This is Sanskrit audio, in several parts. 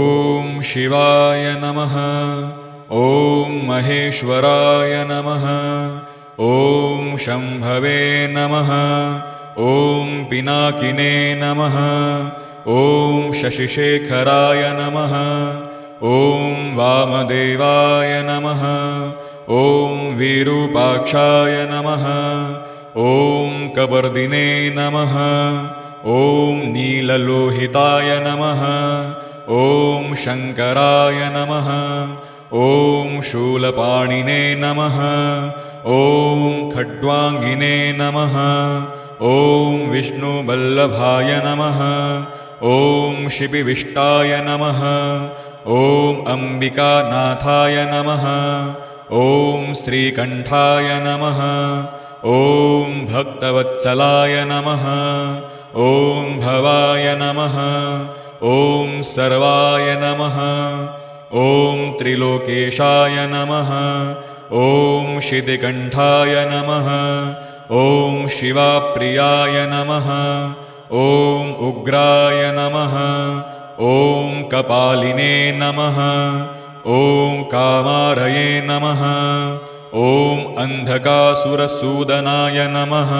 ॐ शिवाय नमः। ॐ महेश्वराय नमः। ॐ शम्भवे नमः। ॐ पिनाकिने नमः। ॐ शशिशेखराय नमः। ॐ वामदेवाय नमः। ॐ विरूपाक्षाय नमः। ॐ कपर्दिने नमः। ॐ नीललोहिताय नमः। ॐ शङ्कराय नमः। ॐ शूलपाणिने नमः। ॐ खड्वाङ्गिने नमः। ॐ विष्णुवल्लभाय नमः। ॐ शिपिविष्टाय नमः। ॐ अम्बिकानाथाय नमः। ॐ श्रीकण्ठाय नमः। ॐ भक्तवत्सलाय नमः। ॐ भवाय नमः। ॐ सर्वाय नमः। ॐ त्रिलोकेशाय नमः। ॐ शितिकण्ठाय नमः। ॐ शिवाप्रियाय नमः। ॐ उग्राय नमः। ॐ कपालिने नमः। ॐ कामारये नमः। ॐ अन्धकासुरसूदनाय नमः।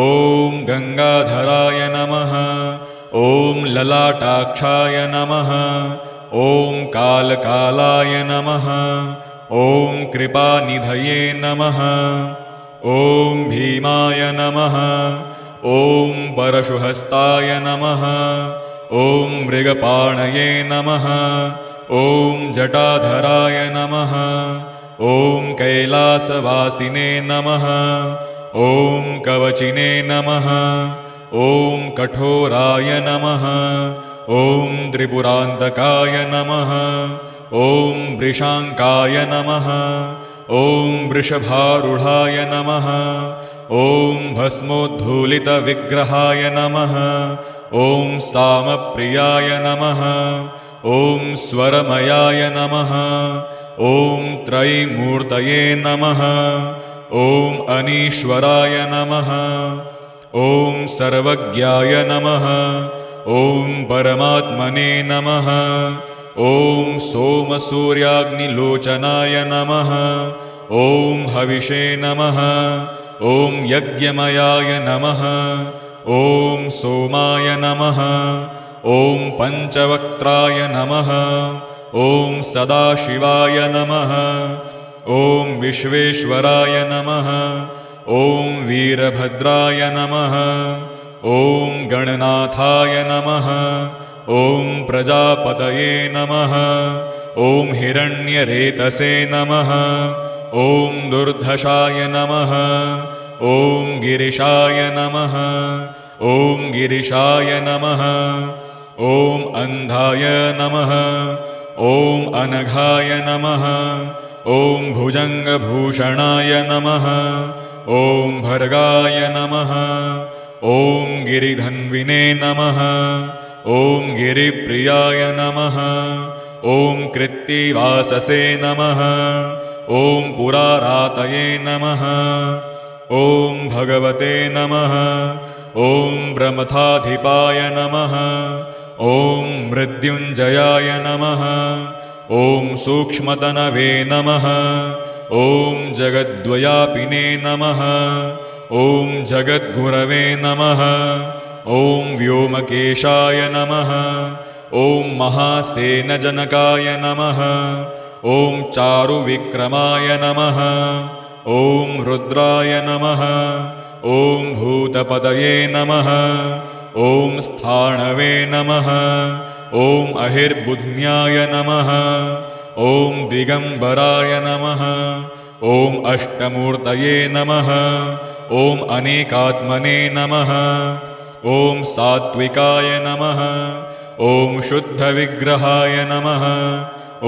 ॐ गङ्गाधराय नमः। ॐ ललाटाक्षाय नमः। ॐ कालकालाय नमः। ॐ कृपानिधये नमः। ॐ भीमाय नमः। ॐ परशुहस्ताय नमः। ॐ मृगपाणये नमः। ॐ जटाधराय नमः। ॐ कैलासवासिने नमः। ॐ कवचिने नमः। ॐ कठोराय नमः। ॐ त्रिपुरान्तकाय नमः। ॐ वृषाङ्काय नमः। ॐ वृषभारूढाय नमः। ॐ भस्मोद्धूलितविग्रहाय नमः। ॐ सामप्रियाय नमः। ॐ स्वरमयाय नमः। ॐ त्रयीमूर्तये नमः। ॐ अनीश्वराय नमः। ॐ सर्वज्ञाय नमः। ॐ परमात्मने नमः। ॐ सोमसूर्याग्निलोचनाय नमः। ॐ हविषे नमः। ॐ यज्ञमयाय नमः। ॐ सोमाय नमः। ॐ पञ्चवक्त्राय नमः। ॐ सदाशिवाय नमः। ॐ विश्वेश्वराय नमः। ॐ वीरभद्राय नमः। ॐ गणनाथाय नमः। ॐ प्रजापतये नमः। ॐ हिरण्यरेतसे नमः। ॐ दुर्धशाय नमः। ॐ गिरिशाय नमः। ॐ गिरिशाय नमः। ॐ अन्धाय नमः। ॐ अनघाय नमः। ॐ भुजङ्गभूषणाय नमः। ॐ भर्गाय नमः। ॐ गिरिधन्विने नमः। ॐ गिरिप्रियाय नमः। ॐ कृत्तिवाससे नमः। ॐ पुरारातये नमः। ॐ भगवते नमः। ॐ प्रमथाधिपाय नमः। ॐ मृत्युञ्जयाय नमः। ॐ सूक्ष्मतनवे नमः। ॐ जगद्व्यापिने नमः। ॐ जगद्गुरवे नमः। ॐ व्योमकेशाय नमः। ॐ महासेनजनकाय नमः। ॐ चारुविक्रमाय नमः। ॐ रुद्राय नमः। ॐ भूतपतये नमः। ॐ स्थाणवे नमः। ॐ अहिर्बुध्न्याय नमः। ॐ दिगम्बराय नमः। ॐ अष्टमूर्तये नमः। ॐ अनेकात्मने नमः। ॐ सात्विकाय नमः। ॐ शुद्धविग्रहाय नमः।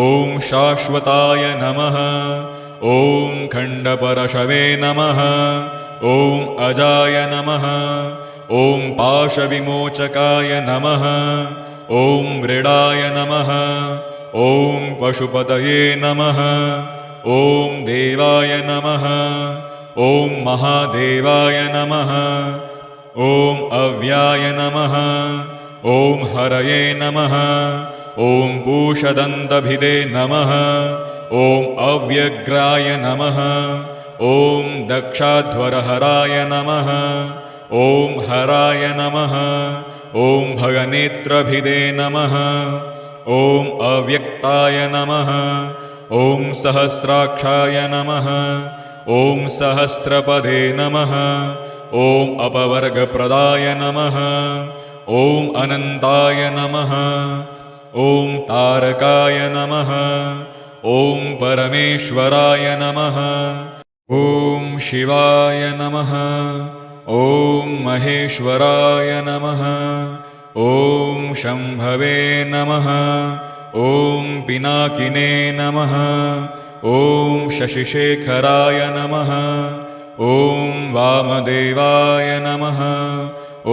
ॐ शाश्वताय नमः। ॐ खण्डपरशवे नमः। ॐ अजाय नमः। ॐ पाशविमोचकाय नमः। ॐ मृडाय नमः। ॐ पशुपतये नमः। ॐ देवाय नमः। ॐ महादेवाय नमः। ॐ अव्याय नमः। ॐ हरये नमः। ॐ पूषदन्तभिदे नमः ॐ अव्यग्राय नमः ॐ दक्षाध्वरहराय नमः ॐ हराय नमः ॐ भगनेत्रभिदे नमः ॐ अव्यक्ताय नमः ॐ सहस्राक्षाय नमः ॐ सहस्रपदे नमः ॐ अपवर्गप्रदाय नमः ॐ अनन्ताय नमः ॐ तारकाय नमः ॐ परमेश्वराय नमः ॐ शिवाय नमः ॐ महेश्वराय नमः ॐ शम्भवे नमः ॐ पिनाकिने नमः ॐ शशिशेखराय नमः ॐ वामदेवाय नमः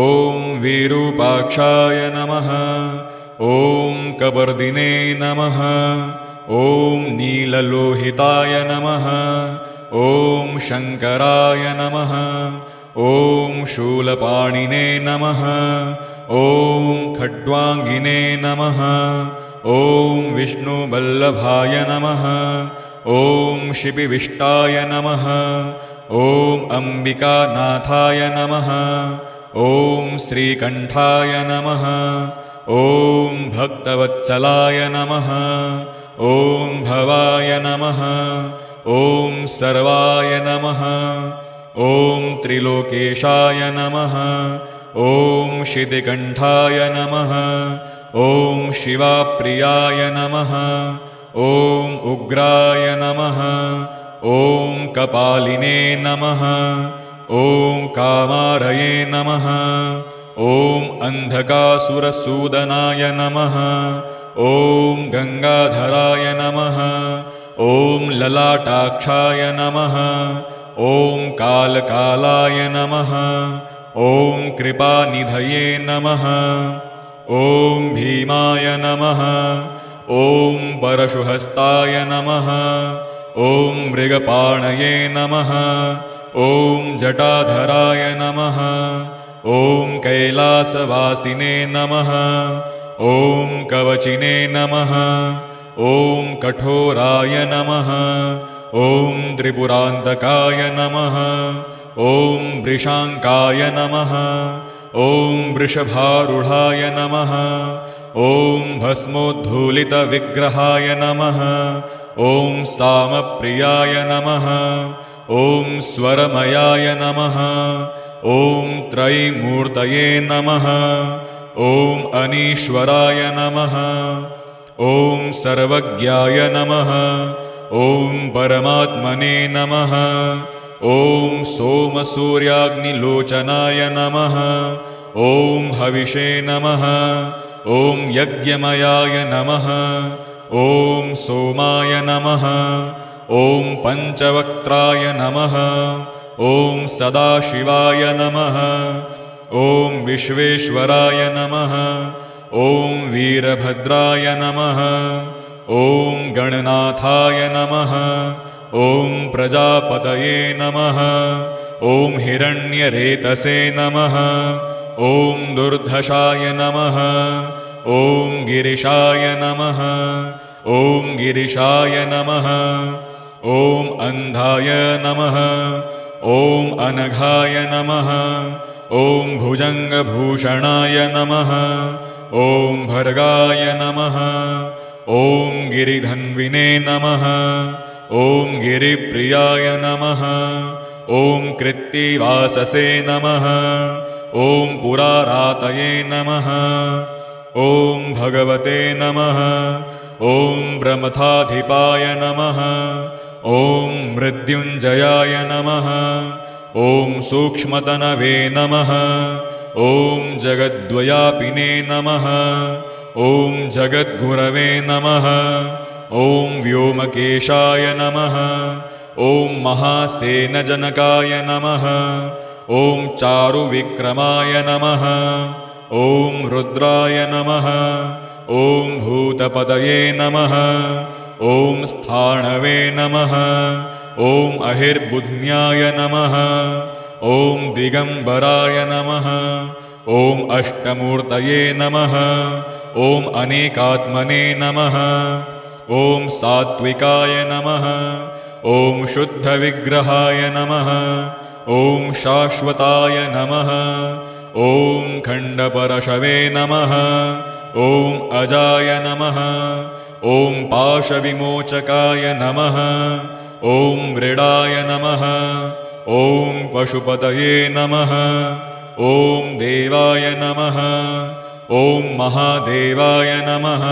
ॐ विरूपाक्षाय नमः ॐ कपर्दिने नमः ॐ नीललोहिताय नमः ॐ शङ्कराय नमः ॐ शूलपाणिने नमः ॐ खड्वाङ्गिने नमः ॐ विष्णुवल्लभाय नमः ॐ शिपिविष्टाय नमः ॐ अम्बिकानाथाय नमः ॐ श्रीकण्ठाय नमः ॐ भक्तवत्सलाय नमः ॐ भवाय नमः ॐ सर्वाय नमः ॐ त्रिलोकेशाय नमः ॐ शितिकण्ठाय नमः ॐ शिवाप्रियाय नमः ॐ उग्राय नमः ॐ कपालिने नमः ॐ कामारये नमः ॐ अन्धकासुरसूदनाय नमः ॐ गङ्गाधराय नमः ॐ ललाटाक्षाय नमः ॐ कालकालाय नमः ॐ कृपानिधये नमः ॐ भीमाय नमः ॐ परशुहस्ताय नमः ॐ मृगपाणये नमः ॐ जटाधराय नमः ॐ कैलासवासिने नमः ॐ कवचिने नमः ॐ कठोराय नमः ॐ त्रिपुरान्तकाय नमः ॐ वृषाङ्काय नमः ॐ वृषभारूढाय नमः ॐ भस्मोद्धूलितविग्रहाय नमः ॐ सामप्रियाय नमः ॐ स्वरमयाय नमः ॐ त्रयीमूर्तये नमः ॐ अनीश्वराय नमः ॐ सर्वज्ञाय नमः ॐ परमात्मने नमः ॐ सोमसूर्याग्निलोचनाय नमः ॐ हविषे नमः ॐ यज्ञमयाय नमः ॐ सोमाय नमः ॐ पञ्चवक्त्राय नमः ॐ सदाशिवाय नमः ॐ विश्वेश्वराय नमः ॐ वीरभद्राय नमः ॐ गणनाथाय नमः ॐ प्रजापतये नमः ॐ हिरण्यरेतसे नमः ॐ दुर्धशाय नमः ॐ गिरिशाय नमः ॐ गिरिशाय नमः ॐ अन्धाय नमः ॐ अनघाय नमः ॐ भुजङ्गभूषणाय नमः ॐ भर्गाय नमः ॐ गिरिधन्विने नमः ॐ गिरिप्रियाय नमः ॐ कृत्तिवाससे नमः ॐ पुरारातये नमः ॐ भगवते नमः ॐ ब्रह्मथाधिपाय नमः ॐ मृत्युञ्जयाय नमः ॐ सूक्ष्मतनवे नमः ॐ जगद्वयापिने नमः ॐ जगद्गुरवे नमः ॐ व्योमकेशाय नमः ॐ महासेनजनकाय नमः ॐ चारुविक्रमाय नमः ॐ रुद्राय नमः ॐ भूतपतये नमः ॐ स्थाणवे नमः ॐ अहिर्बुध्न्याय नमः ॐ दिगम्बराय नमः ॐ अष्टमूर्तये नमः ॐ अनेकात्मने नमः। ॐ सात्विकाय नमः। ॐ शुद्धविग्रहाय नमः। ॐ शाश्वताय नमः। ॐ खण्डपरशवे नमः। ॐ अजाय नमः। ॐ पाशविमोचकाय नमः। ॐ मृडाय नमः। ॐ पशुपतये नमः। ॐ देवाय नमः। ॐ महादेवाय नमः।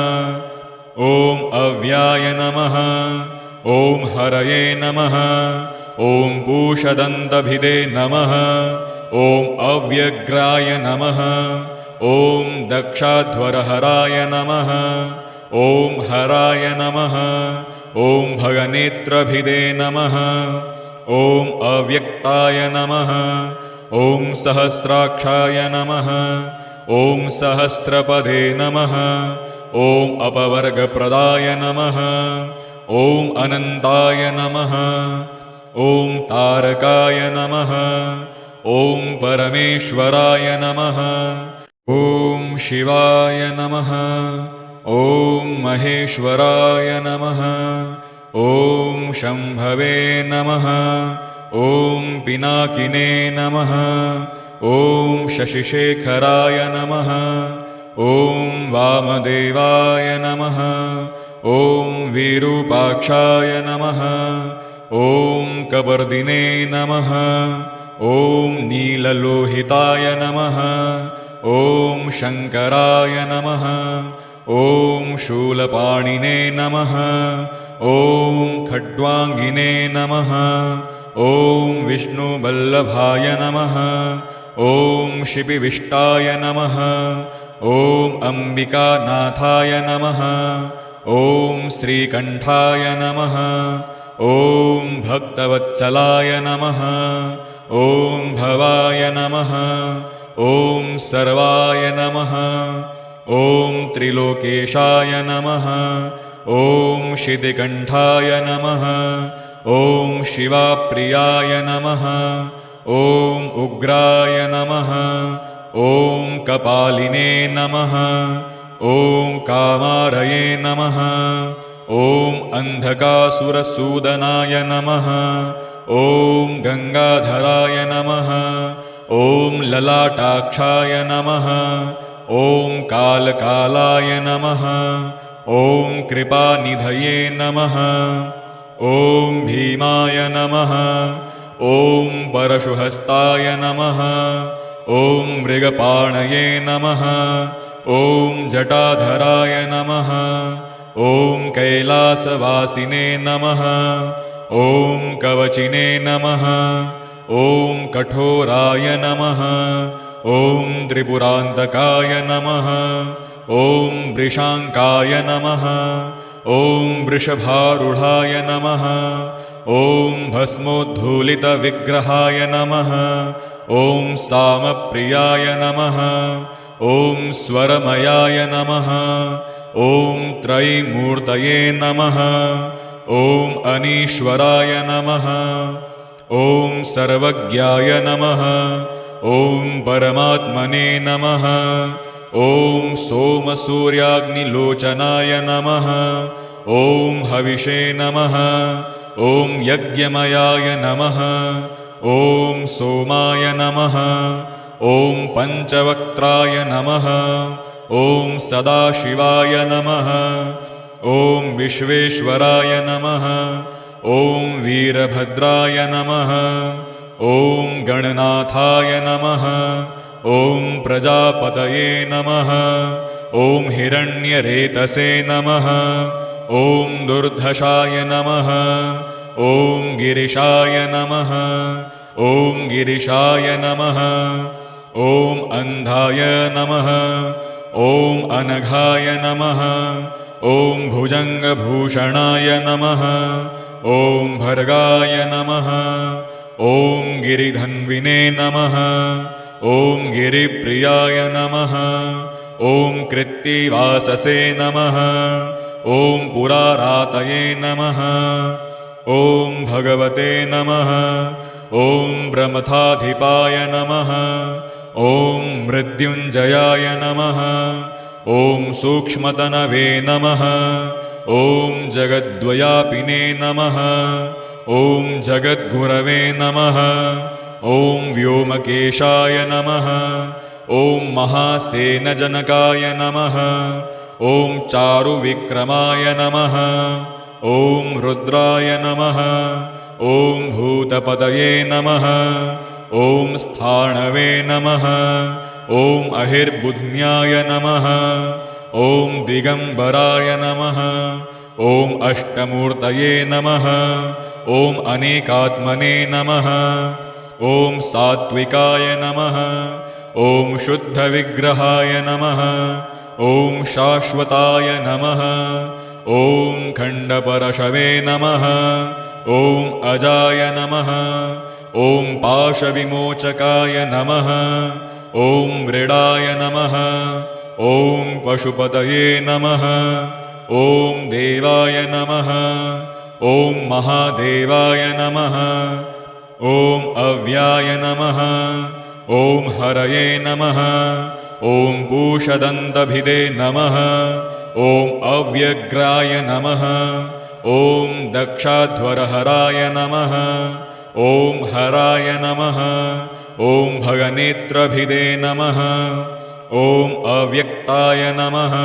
ॐ अव्याय नमः। ॐ हरये नमः। ॐ पूषदन्तभिदे नमः। ॐ अव्यग्राय नमः। ॐ दक्षाध्वरहराय नमः। ॐ हराय नमः। ॐ भगनेत्रभिदे नमः। ॐ अव्यक्ताय नमः। ॐ सहस्राक्षाय नमः। ॐ सहस्रपदे नमः। ॐ अपवर्गप्रदाय नमः। ॐ अनन्ताय नमः। ॐ तारकाय नमः। ॐ परमेश्वराय नमः। ॐ शिवाय नमः। ॐ महेश्वराय नमः। ॐ शम्भवे नमः। ॐ पिनाकिने नमः। ॐ शशिशेखराय नमः। ॐ वामदेवाय नमः। ॐ विरूपाक्षाय नमः। ॐ कपर्दिने नमः। ॐ नीललोहिताय नमः। ॐ शङ्कराय नमः। ॐ शूलपाणिने नमः। ॐ खड्वाङ्गिने नमः। ॐ विष्णुवल्लभाय नमः। ॐ शिपिविष्टाय नमः। ॐ अम्बिकानाथाय नमः। ॐ श्रीकण्ठाय नमः। ॐ भक्तवत्सलाय नमः। ॐ भवाय नमः। ॐ सर्वाय नमः। ॐ त्रिलोकेशाय नमः। ॐ शितिकण्ठाय नमः। ॐ शिवाप्रियाय नमः। ॐ उग्राय नमः। ॐ कपालिने नमः। ॐ कामारये नमः। ॐ अन्धकासुरसूदनाय नमः। ॐ गङ्गाधराय नमः। ॐ ललाटाक्षाय नमः। ॐ कालकालाय नमः। ॐ कृपानिधये नमः। ॐ भीमाय नमः। ॐ परशुहस्ताय नमः। ॐ मृगपाणये नमः। ॐ जटाधराय नमः। ॐ कैलासवासिने नमः। ॐ कवचिने नमः। ॐ कठोराय नमः। ॐ त्रिपुरान्तकाय नमः। ॐ वृषाङ्काय नमः। ॐ वृषभारूढाय नमः। ॐ भस्मोद्धूलितविग्रहाय नमः। ॐ सामप्रियाय नमः। ॐ स्वरमयाय नमः। ॐ त्रयीमूर्तये नमः। ॐ अनीश्वराय नमः। ॐ सर्वज्ञाय नमः। ॐ परमात्मने नमः। ॐ सोमसूर्याग्निलोचनाय नमः। ॐ हविषे नमः। ॐ यज्ञमयाय नमः। ॐ सोमाय नमः। ॐ पञ्चवक्त्राय नमः। ॐ सदाशिवाय नमः। ॐ विश्वेश्वराय नमः। ॐ वीरभद्राय नमः। ॐ गणनाथाय नमः। ॐ प्रजापतये नमः। ॐ हिरण्यरेतसे नमः। ॐ दुर्धशाय नमः। ॐ गिरिशाय नमः। ॐ गिरिशाय नमः। ॐ अन्धाय नमः। ॐ अनघाय नमः। ॐ भुजङ्गभूषणाय नमः। ॐ भर्गाय नमः। ॐ गिरिधन्विने नमः। ॐ गिरिप्रियाय नमः। ॐ कृत्तिवाससे नमः। ॐ पुरारातये नमः। ॐ भगवते नमः। ॐ ब्रह्मथाधिपाय नमः। ॐ मृत्युञ्जयाय नमः। ॐ सूक्ष्मतनवे नमः ॐ जगद्व्यापिने नमः ॐ जगद्गुरवे नमः ॐ व्योमकेशाय नमः ॐ महासेनजनकाय नमः ॐ चारुविक्रमाय नमः ॐ रुद्राय नमः ॐ भूतपतये नमः ॐ स्थाणवे नमः ॐ अहिर्बुध्न्याय नमः ॐ दिगम्बराय नमः ॐ अष्टमूर्तये नमः ॐ अनेकात्मने नमः ॐ सात्विकाय नमः ॐ शुद्धविग्रहाय नमः ॐ शाश्वताय नमः ॐ खण्डपरशवे नमः ॐ अजाय नमः ॐ पाशविमोचकाय नमः ॐ मृडाय नमः ॐ पशुपतये नमः ॐ देवाय नमः ॐ महादेवाय नमः ॐ अव्याय नमः ॐ हरये नमः ॐ पूषदन्तभिदे नमः ॐ अव्यग्राय नमः ॐ दक्षाध्वरहराय नमः ॐ हराय नमः ॐ भगनेत्रभिदे नमः ॐ अव्यक्ताय नमः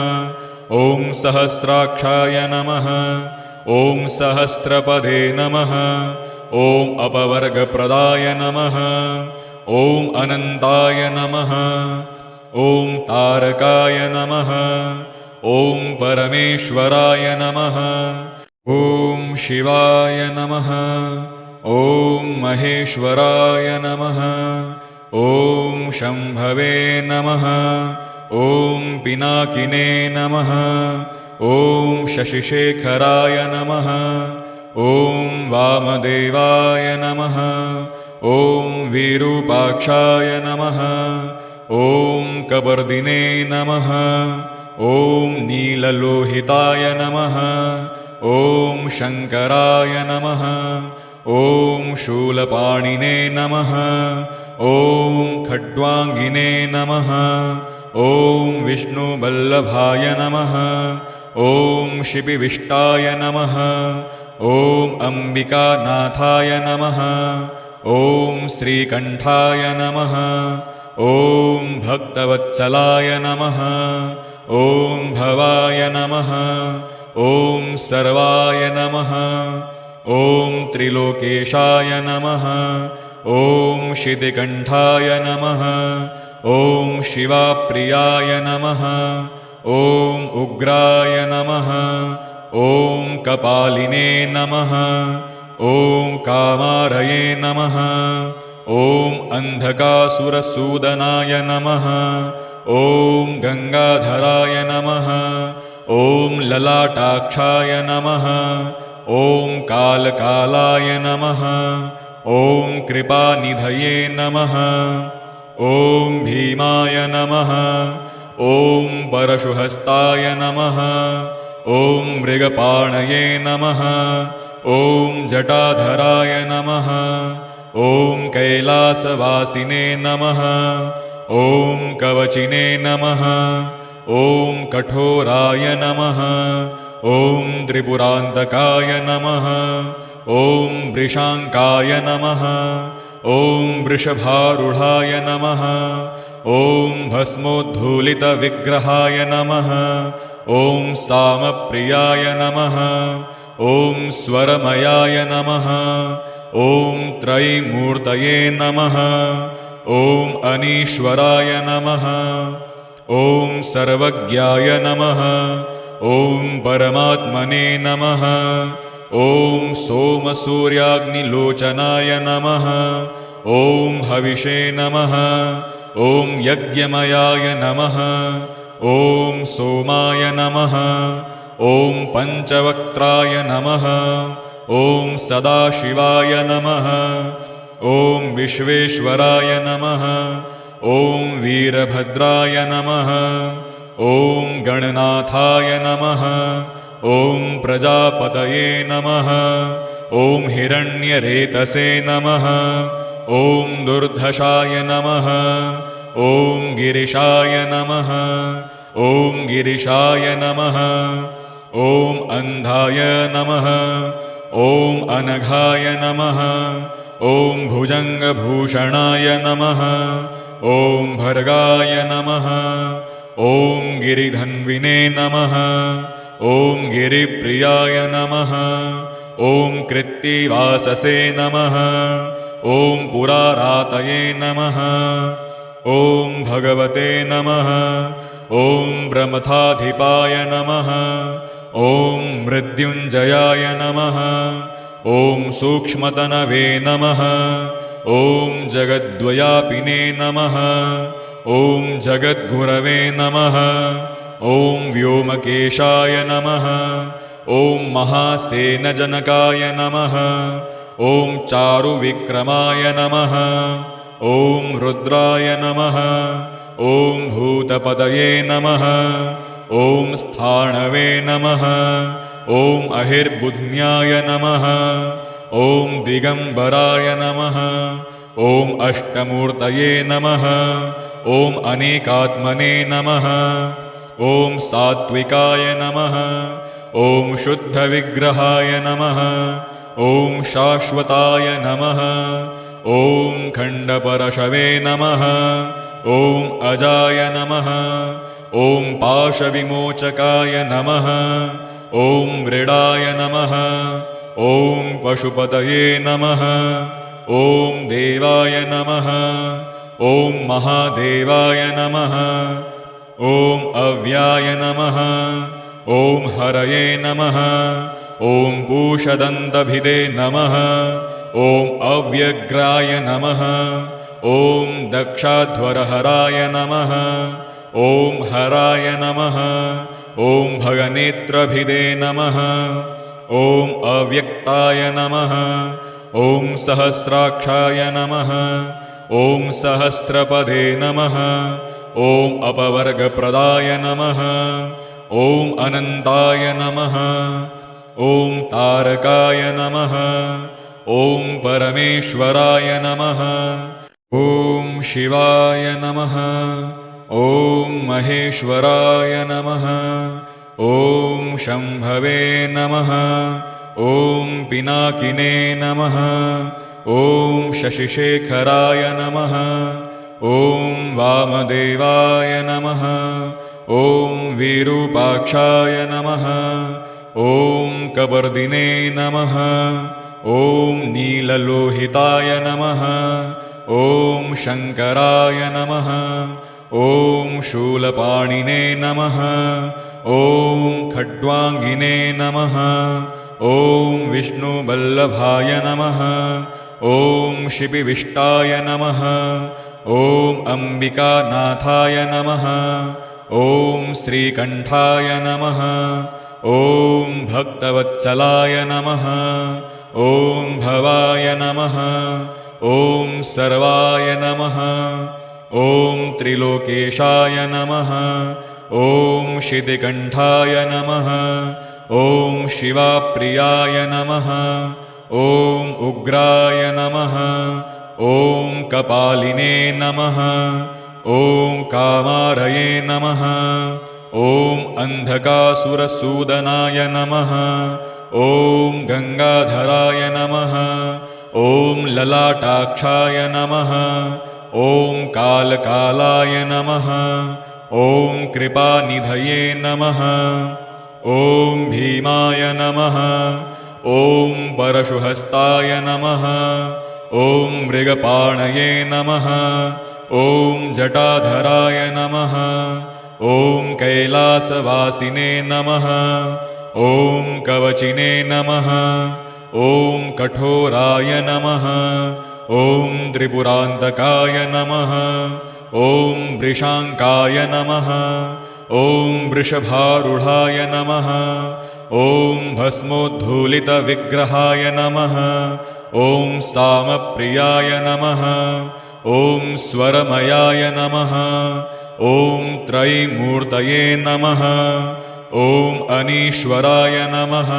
ॐ सहस्राक्षाय नमः ॐ सहस्रपदे नमः ॐ अपवर्गप्रदाय नमः ॐ अनन्ताय नमः ॐ तारकाय नमः ॐ परमेश्वराय नमः ॐ शिवाय नमः ॐ महेश्वराय नमः ॐ शम्भवे नमः ॐ पिनाकिने नमः ॐ शशिशेखराय नमः ॐ वामदेवाय नमः ॐ विरूपाक्षाय नमः ॐ कपर्दिने नमः ॐ नीललोहिताय नमः ॐ शङ्कराय नमः ॐ शूलपाणिने नमः ॐ खड्वाङ्गिने नमः ॐ विष्णुवल्लभाय नमः ॐ शिपिविष्टाय नमः ॐ अम्बिकानाथाय नमः ॐ श्रीकण्ठाय नमः ॐ भक्तवत्सलाय नमः ॐ भवाय नमः ॐ सर्वाय नमः ॐ त्रिलोकेशाय नमः ॐ शितिकण्ठाय नमः ॐ शिवाप्रियाय नमः ॐ उग्राय नमः ॐ कपालिने नमः ॐ कामारये नमः ॐ अन्धकासुरसूदनाय नमः ॐ गङ्गाधराय नमः ॐ ललाटाक्षाय नमः ॐ कालकालाय नमः ॐ कृपानिधये नमः ॐ भीमाय नमः ॐ परशुहस्ताय नमः ॐ मृगपाणये नमः ॐ जटाधराय नमः ॐ कैलासवासिने नमः ॐ कवचिने नमः ॐ कठोराय नमः ॐ त्रिपुरान्तकाय नमः ॐ वृषाङ्काय नमः ॐ वृषभारूढाय नमः ॐ भस्मोद्धूलितविग्रहाय नमः ॐ सामप्रियाय नमः ॐ स्वरमयाय नमः ॐ त्रयीमूर्तये नमः ॐ अनीश्वराय नमः ॐ सर्वज्ञाय नमः ॐ परमात्मने नमः ॐ सोमसूर्याग्निलोचनाय नमः ॐ हविषे नमः ॐ यज्ञमयाय नमः ॐ सोमाय नमः ॐ पञ्चवक्त्राय नमः ॐ सदाशिवाय नमः ॐ विश्वेश्वराय नमः ॐ वीरभद्राय नमः ॐ गणनाथाय नमः ॐ प्रजापतये नमः ॐ हिरण्यरेतसे नमः ॐ दुर्धशाय नमः ॐ गिरिशाय नमः ॐ गिरिशाय नमः ॐ अन्धाय नमः ॐ अनघाय नमः ॐ भुजङ्गभूषणाय नमः ॐ भर्गाय नमः ॐ गिरिधन्विने नमः ॐ गिरिप्रियाय नमः ॐ कृत्तिवाससे नमः ॐ पुरारातये नमः ॐ भगवते नमः ॐ ब्रह्मथाधिपाय नमः ॐ मृत्युञ्जयाय नमः ॐ सूक्ष्मतनवे नमः ॐ जगद्व्यापिने नमः ॐ जगद्गुरवे नमः ॐ व्योमकेशाय नमः ॐ महासेनजनकाय नमः ॐ चारुविक्रमाय नमः ॐ रुद्राय नमः ॐ भूतपतये नमः ॐ स्थाणवे नमः ॐ अहिर्बुध्न्याय नमः ॐ दिगम्बराय नमः ॐ अष्टमूर्तये नमः ॐ अनेकात्मने नमः ॐ सात्विकाय नमः ॐ शुद्धविग्रहाय नमः ॐ शाश्वताय नमः ॐ खण्डपरशवे नमः ॐ अजाय नमः ॐ पाशविमोचकाय नमः ॐ मृडाय नमः ॐ पशुपतये नमः ॐ देवाय नमः ॐ महादेवाय नमः ॐ अव्याय नमः ॐ हरये नमः ॐ पूषदन्तभिदे नमः ॐ अव्यग्राय नमः ॐ दक्षाध्वरहराय नमः ॐ हराय नमः ॐ भगनेत्रभिदे नमः ॐ अव्यक्ताय नमः ॐ सहस्राक्षाय नमः ॐ सहस्रपदे नमः ॐ अपवर्गप्रदाय नमः ॐ अनन्ताय नमः ॐ तारकाय नमः ॐ परमेश्वराय नमः ॐ शिवाय नमः ॐ महेश्वराय नमः ॐ शम्भवे नमः ॐ पिनाकिने नमः ॐ शशिशेखराय नमः ॐ वामदेवाय नमः ॐ विरूपाक्षाय नमः ॐ कपर्दिने नमः ॐ नीललोहिताय नमः ॐ शङ्कराय नमः ॐ शूलपाणिने नमः ॐ खड्वाङ्गिने नमः ॐ विष्णुवल्लभाय नमः ॐ शिपिविष्टाय नमः ॐ अम्बिकानाथाय नमः ॐ श्रीकण्ठाय नमः ॐ भक्तवत्सलाय नमः ॐ भवाय नमः ॐ सर्वाय नमः ॐ त्रिलोकेशाय नमः ॐ शितिकण्ठाय नमः ॐ शिवाप्रियाय नमः ॐ उग्राय नमः ॐ कपालिने नमः ॐ कामारये नमः ॐ अन्धकासुरसूदनाय नमः ॐ गङ्गाधराय नमः ॐ ललाटाक्षाय नमः ॐ कालकालाय नमः ॐ कृपानिधये नमः ॐ भीमाय नमः ॐ परशुहस्ताय नमः ॐ मृगपाणये नमः ॐ जटाधराय नमः ॐ कैलासवासिने नमः ॐ कवचिने नमः ॐ कठोराय नमः ॐ त्रिपुरान्तकाय नमः ॐ वृषाङ्काय नमः ॐ वृषभारूढाय नमः ॐ भस्मोद्धूलितविग्रहाय नमः ॐ सामप्रियाय नमः ॐ स्वरमयाय नमः ॐ त्रयीमूर्तये नमः ॐ अनीश्वराय नमः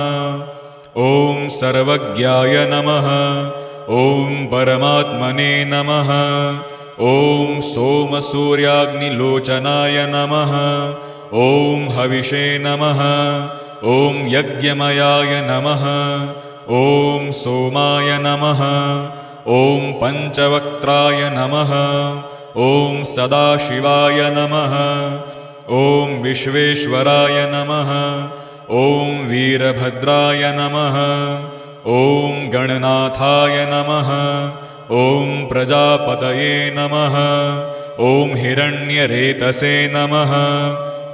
ॐ सर्वज्ञाय नमः ॐ परमात्मने नमः ॐ सोमसूर्याग्निलोचनाय नमः ॐ हविषे नमः ॐ यज्ञमयाय नमः ॐ सोमाय नमः ॐ पञ्चवक्त्राय नमः ॐ सदाशिवाय नमः ॐ विश्वेश्वराय नमः ॐ वीरभद्राय नमः ॐ गणनाथाय नमः ॐ प्रजापतये नमः ॐ हिरण्यरेतसे नमः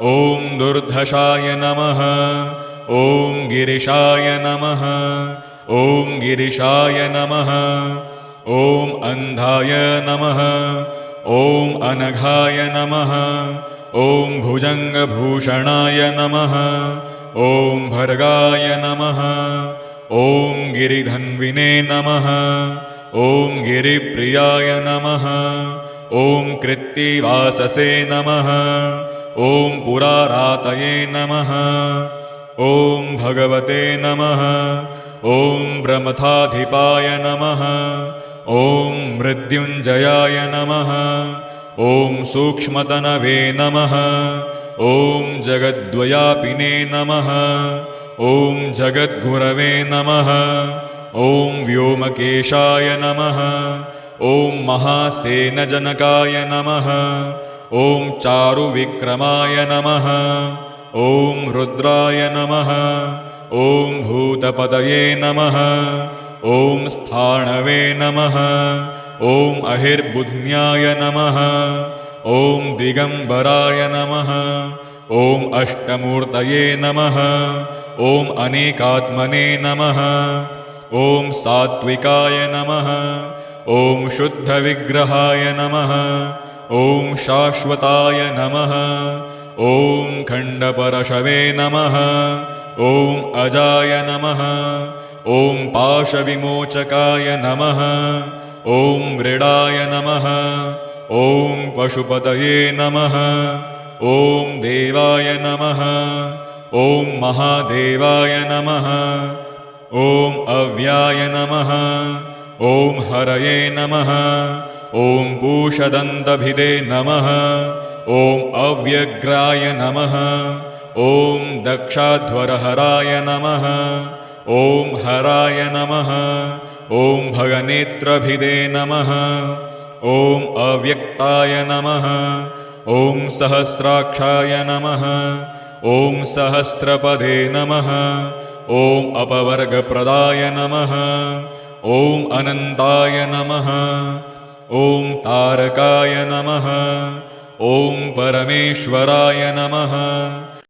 ॐ दुर्धशाय नमः ॐ गिरिशाय नमः ॐ गिरिशाय नमः ॐ अन्धाय नमः ॐ अनघाय नमः ॐ भुजङ्गभूषणाय नमः ॐ भर्गाय नमः ॐ गिरिधन्विने नमः ॐ गिरिप्रियाय नमः ॐ कृत्तिवाससे नमः ॐ पुरारातये नमः ॐ भगवते नमः ॐ ब्रह्मथाधिपाय नमः ॐ मृत्युञ्जयाय नमः ॐ सूक्ष्मतनवे नमः ॐ जगद्व्यापिने नमः ॐ जगद्गुरवे नमः ॐ व्योमकेशाय नमः ॐ महासेनजनकाय नमः ॐ चारुविक्रमाय नमः ॐ रुद्राय नमः ॐ भूतपतये नमः ॐ स्थाणवे नमः ॐ अहिर्बुध्न्याय नमः ॐ दिगम्बराय नमः ॐ अष्टमूर्तये नमः ॐ अनेकात्मने नमः ॐ सात्विकाय नमः ॐ शुद्धविग्रहाय नमः ॐ शाश्वताय नमः ॐ खण्डपरशवे नमः ॐ अजाय नमः ॐ पाशविमोचकाय नमः ॐ मृडाय नमः ॐ पशुपतये नमः ॐ देवाय नमः ॐ महादेवाय नमः ॐ अव्याय नमः ॐ हरये नमः ॐ पूषदन्तभिदे नमः ॐ अव्यग्राय नमः ॐ दक्षाध्वरहराय नमः ॐ हराय नमः ॐ भगनेत्रभिदे नमः ॐ अव्यक्ताय नमः ॐ सहस्राक्षाय नमः ॐ सहस्रपदे नमः ॐ अपवर्गप्रदाय नमः ॐ अनन्ताय नमः ॐ तारकाय नमः ॐ परमेश्वराय नमः।